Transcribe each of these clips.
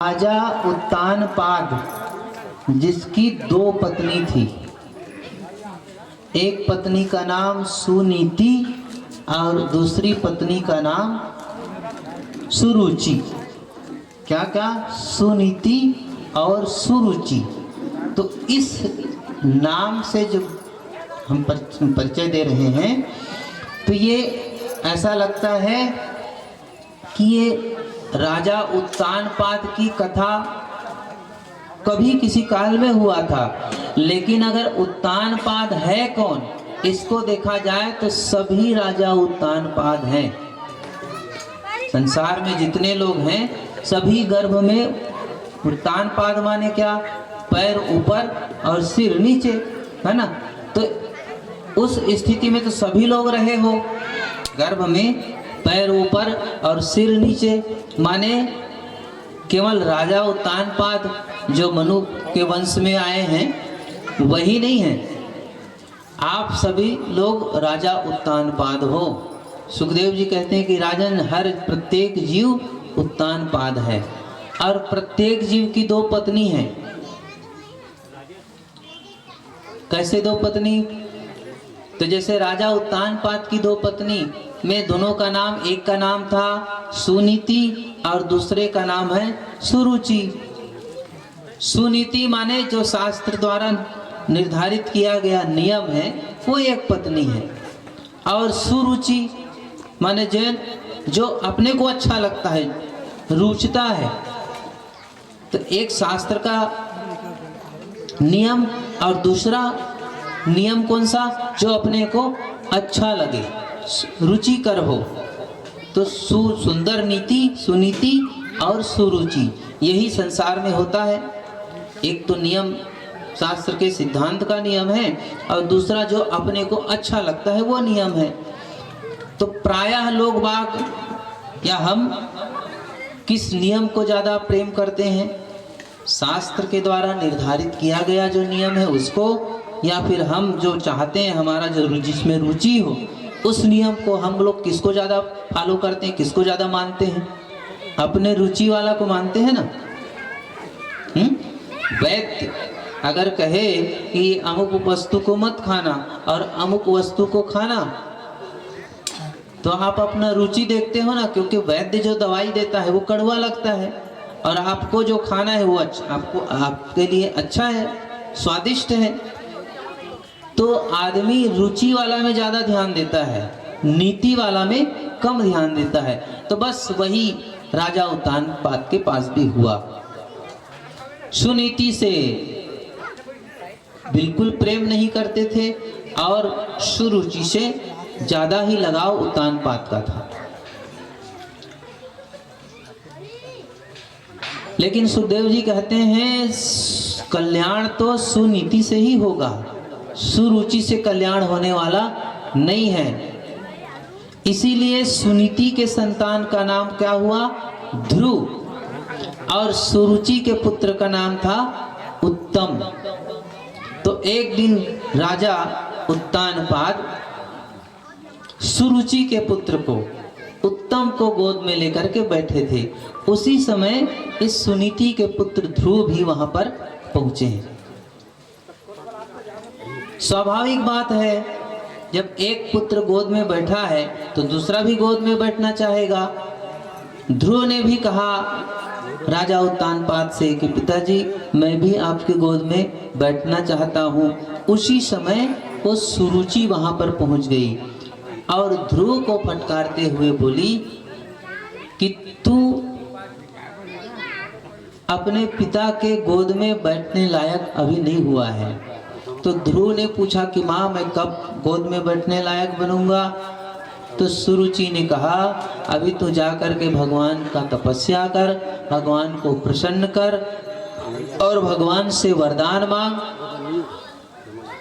राजा उत्तानपाद जिसकी दो पत्नी थी, एक पत्नी का नाम सुनीति और दूसरी पत्नी का नाम सुरुचि। क्या क्या? सुनीति और सुरुचि। तो इस नाम से जो हम परिचय दे रहे हैं, तो ये ऐसा लगता है कि ये राजा उत्तानपाद की कथा कभी किसी काल में हुआ था। लेकिन अगर उत्तानपाद है कौन, इसको देखा जाए तो सभी राजा उत्तानपाद हैं। संसार में जितने लोग हैं सभी गर्भ में उत्तानपाद माने क्या? पैर ऊपर और सिर नीचे, है ना? तो उस स्थिति में तो सभी लोग रहे हो गर्भ में, पैर ऊपर और सिर नीचे। माने केवल राजा उत्तानपाद जो मनु के वंश में आए हैं वही नहीं है, आप सभी लोग राजा उत्तानपाद हो। सुखदेव जी कहते हैं कि राजन, हर प्रत्येक जीव उत्तानपाद है और प्रत्येक जीव की दो पत्नी हैं। कैसे दो पत्नी? तो जैसे राजा उत्तानपाद की दो पत्नी में दोनों का नाम, एक का नाम था सुनीति और दूसरे का नाम है सुरुचि। सुनीति माने जो शास्त्र द्वारा निर्धारित किया गया नियम है वो एक पत्नी है, और सुरुचि माने जो अपने को अच्छा लगता है, रुचता है। तो एक शास्त्र का नियम और दूसरा नियम कौन सा? जो अपने को अच्छा लगे, रुचिकर हो। तो सुंदर नीति, सुनीति और सुरुचि, यही संसार में होता है। एक तो नियम शास्त्र के सिद्धांत का नियम है और दूसरा जो अपने को अच्छा लगता है वो नियम है। तो प्रायः लोग बाग या हम किस नियम को ज़्यादा प्रेम करते हैं? शास्त्र के द्वारा निर्धारित किया गया जो नियम है उसको, या फिर हम जो चाहते हैं, हमारा जो जिसमें रुचि हो उस नियम को हम लोग किसको ज़्यादा फॉलो करते हैं, किसको ज़्यादा मानते हैं? अपने रुचि वाला को मानते हैं ना। वैद्य अगर कहे कि अमुक वस्तु को मत खाना और अमुक वस्तु को खाना, तो आप अपना रुचि देखते हो ना, क्योंकि वैद्य जो दवाई देता है वो कड़वा लगता है और आपको जो खाना है वो अच्छा, आपके लिए अच्छा है, स्वादिष्ट है। तो आदमी रुचि वाला में ज़्यादा ध्यान देता है, नीति वाला में कम ध्यान देता है। तो बस वही राजा उत्तानपाद के पास भी हुआ। सुनीति से बिल्कुल प्रेम नहीं करते थे और सुरुचि से ज़्यादा ही लगाव उत्तानपाद का था। लेकिन सुखदेव जी कहते हैं कल्याण तो सुनीति से ही होगा, सुरुचि से कल्याण होने वाला नहीं है। इसीलिए सुनीति के संतान का नाम क्या हुआ? ध्रुव, और सुरुचि के पुत्र का नाम था उत्तम। तो एक दिन राजा उत्तानपाद सुरुचि के पुत्र को, उत्तम को गोद में लेकर के बैठे थे। उसी समय इस सुनीति के पुत्र ध्रुव भी वहां पर पहुंचे हैं। स्वाभाविक बात है, जब एक पुत्र गोद में बैठा है तो दूसरा भी गोद में बैठना चाहेगा। ध्रुव ने भी कहा राजा उत्तानपाद से कि पिताजी, मैं भी आपके गोद में बैठना चाहता हूँ। उसी समय वो सुरुचि वहां पर पहुंच गई और ध्रुव को फटकारते हुए बोली कि तू अपने पिता के गोद में बैठने लायक अभी नहीं हुआ है। तो ध्रुव ने पूछा कि माँ, मैं कब गोद में बैठने लायक बनूंगा? तो सुरुचि ने कहा, अभी तू जा कर के भगवान का तपस्या कर, भगवान को प्रसन्न कर और भगवान से वरदान मांग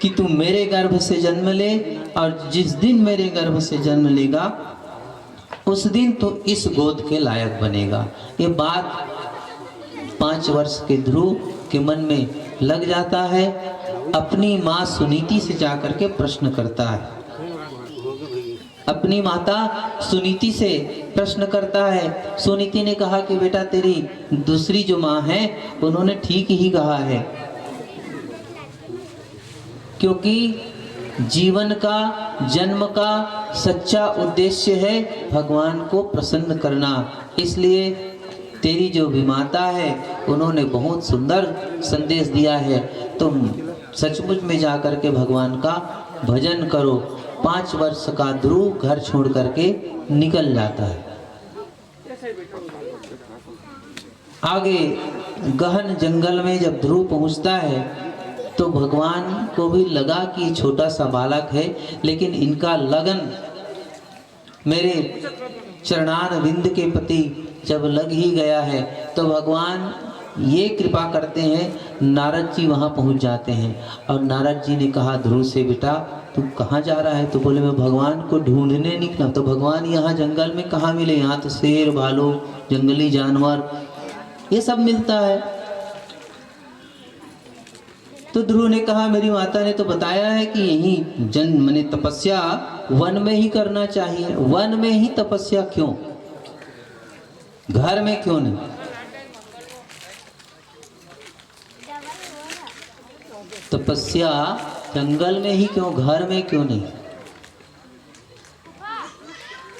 कि तू मेरे गर्भ से जन्म ले, और जिस दिन मेरे गर्भ से जन्म लेगा उस दिन तो इस गोद के लायक बनेगा। ये बात 5 वर्ष के ध्रुव के मन में लग जाता है। अपनी माँ सुनीति से जाकर के प्रश्न करता है अपनी माता सुनीति से प्रश्न करता है। सुनीति ने कहा कि बेटा तेरी दूसरी जो माँ है उन्होंने ठीक ही कहा है, क्योंकि जीवन का, जन्म का सच्चा उद्देश्य है भगवान को प्रसन्न करना। इसलिए तेरी जो विमाता है उन्होंने बहुत सुंदर संदेश दिया है, तुम सचमुच में जाकर के भगवान का भजन करो। 5 वर्ष का ध्रुव घर छोड़ करके निकल जाता है। आगे गहन जंगल में जब ध्रुव पहुंचता है तो भगवान को भी लगा कि छोटा सा बालक है, लेकिन इनका लगन मेरे चरणार विंद के प्रति जब लग ही गया है तो भगवान ये कृपा करते हैं, नारद जी वहाँ पहुँच जाते हैं। और नारद जी ने कहा ध्रुव से, बेटा तू कहाँ जा रहा है? तो बोले मैं भगवान को ढूंढने निकला। तो भगवान यहाँ जंगल में कहाँ मिले? यहाँ तो शेर, भालू, जंगली जानवर ये सब मिलता है। तो ध्रुव ने कहा मेरी माता ने तो बताया है कि यही जन्म माने तपस्या वन में ही करना चाहिए। वन में ही तपस्या क्यों, घर में क्यों नहीं? तपस्या जंगल में ही क्यों, घर में क्यों नहीं?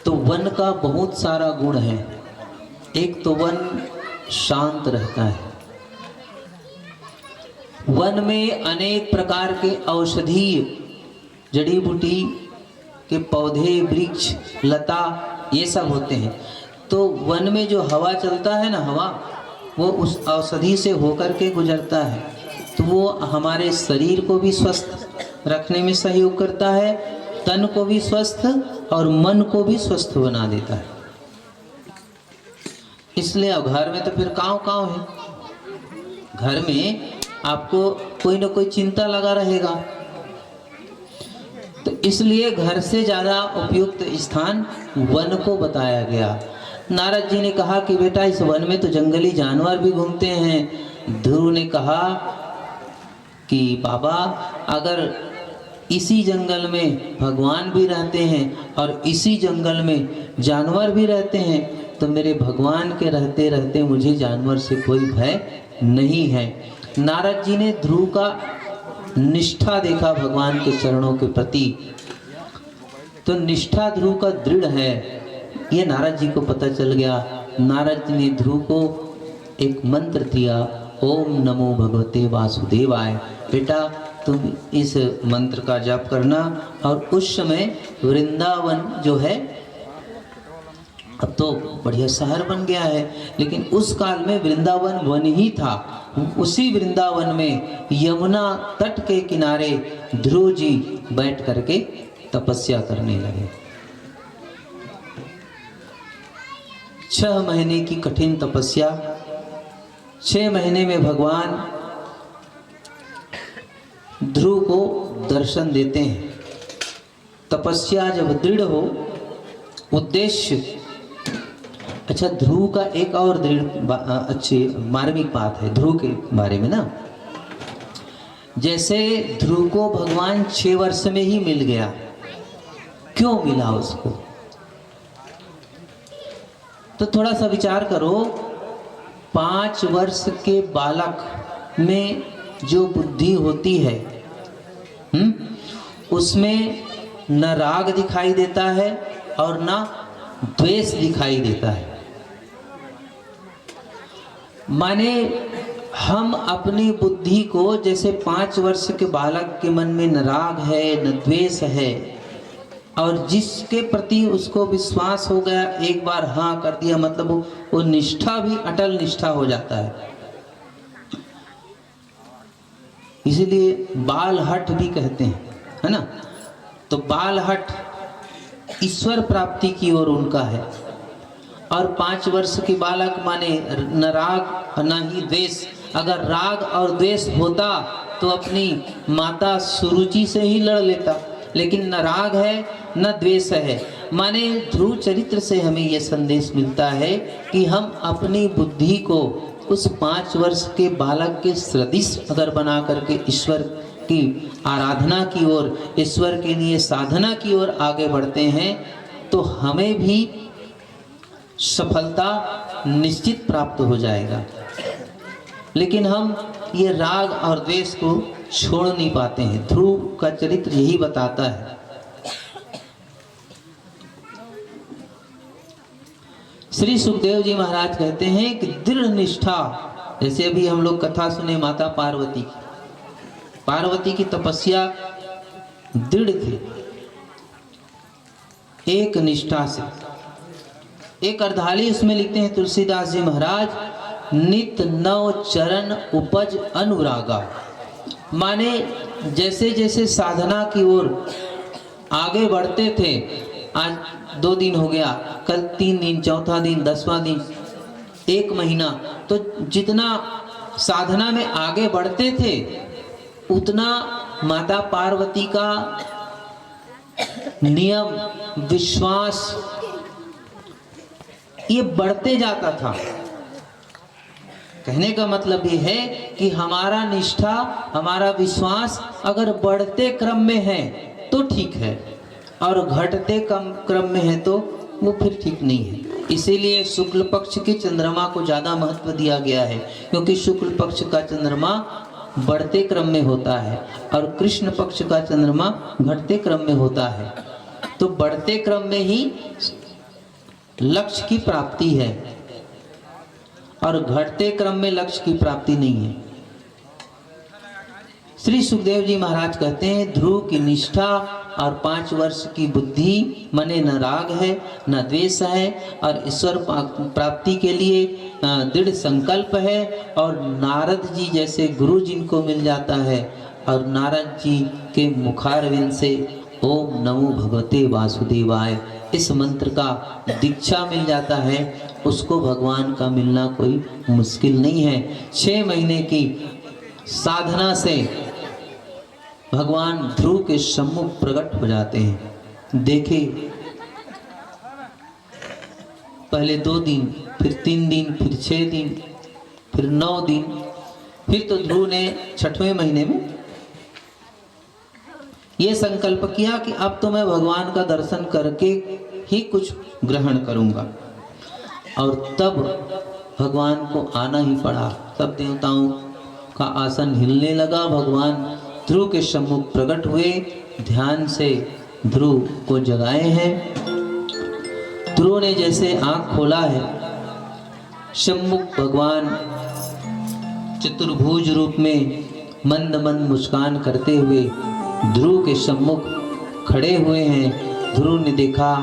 तो वन का बहुत सारा गुण है। एक तो वन शांत रहता है। वन में अनेक प्रकार के औषधीय जड़ी बूटी के पौधे, वृक्ष, लता ये सब होते हैं। तो वन में जो हवा चलता है ना, हवा वो उस औषधि से होकर के गुजरता है, तो वो हमारे शरीर को भी स्वस्थ रखने में सहयोग करता है, तन को भी स्वस्थ और मन को भी स्वस्थ बना देता है। इसलिए अब घर में तो फिर काँव है, घर में आपको कोई ना कोई चिंता लगा रहेगा। तो इसलिए घर से ज़्यादा उपयुक्त स्थान वन को बताया गया। नारद जी ने कहा कि बेटा इस वन में तो जंगली जानवर भी घूमते हैं। ध्रुव ने कहा कि बाबा अगर इसी जंगल में भगवान भी रहते हैं और इसी जंगल में जानवर भी रहते हैं तो मेरे भगवान के रहते रहते मुझे जानवर से कोई भय नहीं है। नारद जी ने ध्रुव का निष्ठा देखा भगवान के चरणों के प्रति, तो निष्ठा ध्रुव का दृढ़ है ये नारद जी को पता चल गया। नारद जी ने ध्रुव को एक मंत्र दिया, ओम नमो भगवते वासुदेवाय। बेटा तुम इस मंत्र का जाप करना। और उस समय वृंदावन जो है अब तो बढ़िया शहर बन गया है, लेकिन उस काल में वृंदावन वन ही था। उसी वृंदावन में यमुना तट के किनारे ध्रुव जी बैठ करके तपस्या करने लगे। 6 महीने की कठिन तपस्या, 6 महीने में भगवान ध्रुव को दर्शन देते हैं। तपस्या जब दृढ़ हो, उद्देश्य अच्छा। ध्रुव का एक और दृढ़ अच्छी मार्मिक बात है ध्रुव के बारे में ना, जैसे ध्रुव को भगवान 6 वर्ष में ही मिल गया, क्यों मिला उसको? तो थोड़ा सा विचार करो। 5 वर्ष के बालक में जो बुद्धि होती है उसमें न राग दिखाई देता है और न द्वेष दिखाई देता है। माने हम अपनी बुद्धि को जैसे 5 वर्ष के बालक के मन में न राग है न द्वेष है, और जिसके प्रति उसको विश्वास हो गया, एक बार हाँ कर दिया मतलब वो निष्ठा भी अटल निष्ठा हो जाता है। इसीलिए बाल हठ भी कहते हैं, है ना। तो बाल हठ ईश्वर प्राप्ति की ओर उनका है। और 5 वर्ष के बालक माने न राग न ही द्वेष। अगर राग और द्वेष होता तो अपनी माता सुरुचि से ही लड़ लेता, लेकिन न राग है न द्वेष है। माने ध्रुव चरित्र से हमें यह संदेश मिलता है कि हम अपनी बुद्धि को उस 5 वर्ष के बालक के सदृश अगर बना करके ईश्वर की आराधना की ओर, ईश्वर के लिए साधना की ओर आगे बढ़ते हैं तो हमें भी सफलता निश्चित प्राप्त हो जाएगा। लेकिन हम ये राग और द्वेष को छोड़ नहीं पाते हैं। ध्रुव का चरित्र यही बताता है। श्री सुखदेव जी महाराज कहते हैं कि दृढ़ निष्ठा, जैसे अभी हम लोग कथा सुने माता पार्वती की, पार्वती की तपस्या दृढ़ थी, एक निष्ठा से। एक अर्धाली उसमें लिखते हैं तुलसीदास जी महाराज, नित नव चरण उपज अनुरागा, माने जैसे जैसे साधना की ओर आगे बढ़ते थे, आज 2 दिन हो गया, कल 3 दिन, चौथा दिन, 10वां दिन, 1 महीना, तो जितना साधना में आगे बढ़ते थे उतना माता पार्वती का नियम, विश्वास ये बढ़ते जाता था। कहने का मतलब ये है कि हमारा निष्ठा, हमारा विश्वास अगर बढ़ते क्रम में है तो ठीक है, और घटते क्रम में है तो वो फिर ठीक नहीं है। इसीलिए शुक्ल पक्ष के चंद्रमा को ज़्यादा महत्व दिया गया है, क्योंकि शुक्ल पक्ष का चंद्रमा बढ़ते क्रम में होता है और कृष्ण पक्ष का चंद्रमा घटते क्रम में होता है। तो बढ़ते क्रम में ही लक्ष्य की प्राप्ति है और घटते क्रम में लक्ष्य की प्राप्ति नहीं है। श्री सुखदेव जी महाराज कहते हैं, ध्रुव की निष्ठा और 5 वर्ष की बुद्धि, मने न राग है न द्वेष है, और ईश्वर प्राप्ति के लिए दृढ़ संकल्प है। और नारद जी जैसे गुरु जिनको मिल जाता है, और नारद जी के मुखारविंद से ओम नमो भगवते वासुदेवाय इस मंत्र का दीक्षा मिल जाता है, उसको भगवान का मिलना कोई मुश्किल नहीं है। 6 महीने की साधना से भगवान ध्रुव के सम्मुख प्रकट हो जाते हैं। देखे पहले 2 दिन, फिर 3 दिन, फिर 6 दिन, फिर 9 दिन, फिर तो ध्रुव ने 6वें महीने में ये संकल्प किया कि अब तो मैं भगवान का दर्शन करके ही कुछ ग्रहण करूंगा। और तब भगवान को आना ही पड़ा। सब देवताओं का आसन हिलने लगा, भगवान ध्रुव के सम्मुख प्रकट हुए, ध्यान से ध्रुव को जगाए हैं। ध्रुव ने जैसे आंख खोला है, सम्मुख भगवान चतुर्भुज रूप में मंद मंद मुस्कान करते हुए ध्रुव के सम्मुख खड़े हुए हैं। ध्रुव ने देखा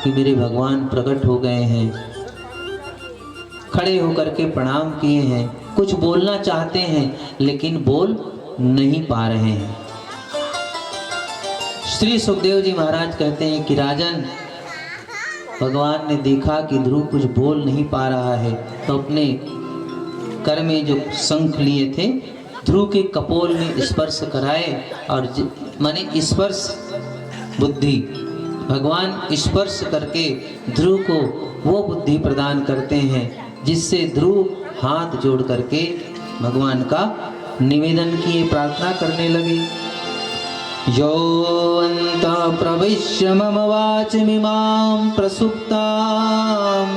कि मेरे भगवान प्रकट हो गए हैं, खड़े होकर के प्रणाम किए हैं, कुछ बोलना चाहते हैं लेकिन बोल नहीं पा रहे हैं। श्री सुखदेव जी महाराज कहते हैं कि राजन, भगवान ने देखा कि ध्रुव कुछ बोल नहीं पा रहा है, तो अपने कर में जो शंख लिए थे ध्रुव के कपोल में स्पर्श कराए, और माने स्पर्श बुद्धि, भगवान स्पर्श करके ध्रुव को वो बुद्धि प्रदान करते हैं जिससे ध्रुव हाथ जोड़ करके भगवान का निवेदन किए, प्रार्थना करने लगे। यो अन्तः प्रविश्य मम वाचमिमां प्रसुप्ताम्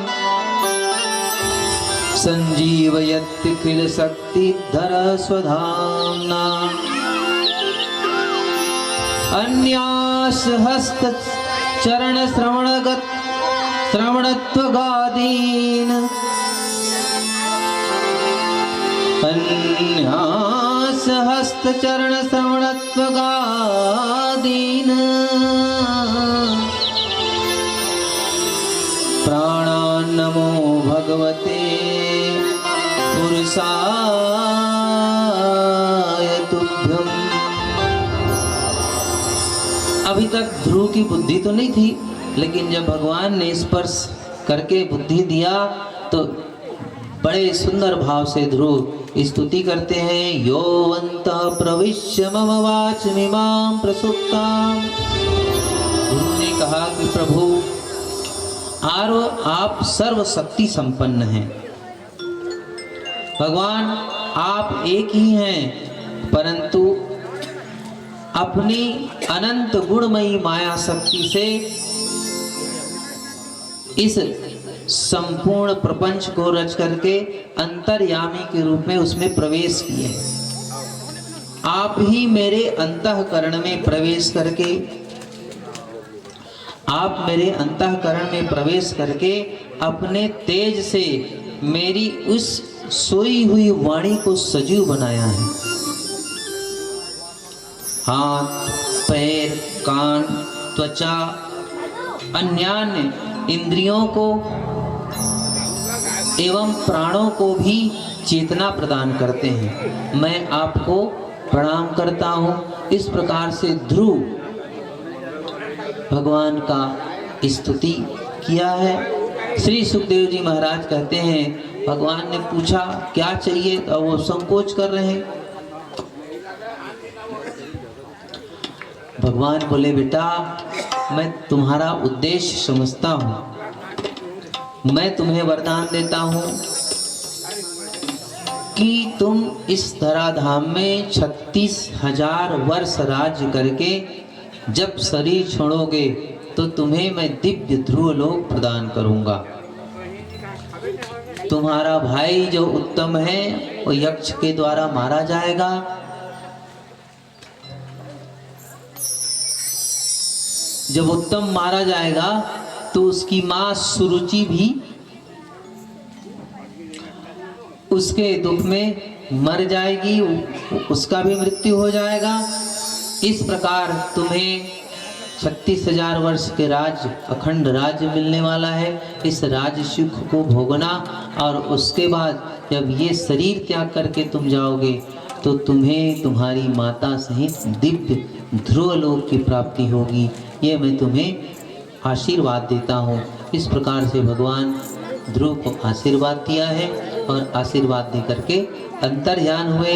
संजीवयत्ति किल शक्तिधर स्वधाम्ना अन्यास हस्त चरण श्रवणगत श्रवणत्वगादीन अन्यास हस्त चरण श्रवणत्वगादीन प्राणान्नमो भगवते पुरुषाय तुभ्यम्। अभी तक ध्रुव की बुद्धि तो नहीं थी, लेकिन जब भगवान ने स्पर्श करके बुद्धि दिया तो बड़े सुंदर भाव से ध्रुव स्तुति करते हैं। यो अन्तः प्रविश्य मम वाचमिमां प्रसुप्ताम्। गुरु ने कहा कि प्रभु आप सर्वशक्ति संपन्न हैं, भगवान आप एक ही हैं, परंतु अपनी अनंत गुणमयी माया शक्ति से इस संपूर्ण प्रपंच को रच करके अंतर्यामी के रूप में उसमें प्रवेश किए। आप ही मेरे अंतःकरण में प्रवेश करके, आप मेरे अंतःकरण में प्रवेश करके अपने तेज से मेरी उस सोई हुई वाणी को सजीव बनाया है। हाथ, पैर, कान, त्वचा, अन्यान्य इंद्रियों को एवं प्राणों को भी चेतना प्रदान करते हैं। मैं आपको प्रणाम करता हूँ। इस प्रकार से ध्रुव भगवान का स्तुति किया है। श्री सुखदेव जी महाराज कहते हैं, भगवान ने पूछा क्या चाहिए, तो वो संकोच कर रहे हैं। भगवान बोले, बेटा मैं तुम्हारा उद्देश्य समझता हूँ। मैं तुम्हें वरदान देता हूँ कि तुम इस धराधाम में 36,000 वर्ष राज्य करके जब शरीर छोड़ोगे तो तुम्हें मैं दिव्य ध्रुव लोक प्रदान करूंगा। तुम्हारा भाई जो उत्तम है वो यक्ष के द्वारा मारा जाएगा। जब उत्तम मारा जाएगा तो उसकी मां सुरुचि भी उसके दुख में मर जाएगी, उसका भी मृत्यु हो जाएगा। इस प्रकार तुम्हें 36,000 वर्ष के राज्य, अखंड राज्य मिलने वाला है। इस राज्य सुख को भोगना और उसके बाद जब ये शरीर त्याग करके तुम जाओगे तो तुम्हें तुम्हारी माता सहित दिव्य ध्रुव लोक की प्राप्ति होगी। ये मैं तुम्हें आशीर्वाद देता हूँ। इस प्रकार से भगवान ध्रुव को आशीर्वाद दिया है और आशीर्वाद दे करके अंतर्यान हुए।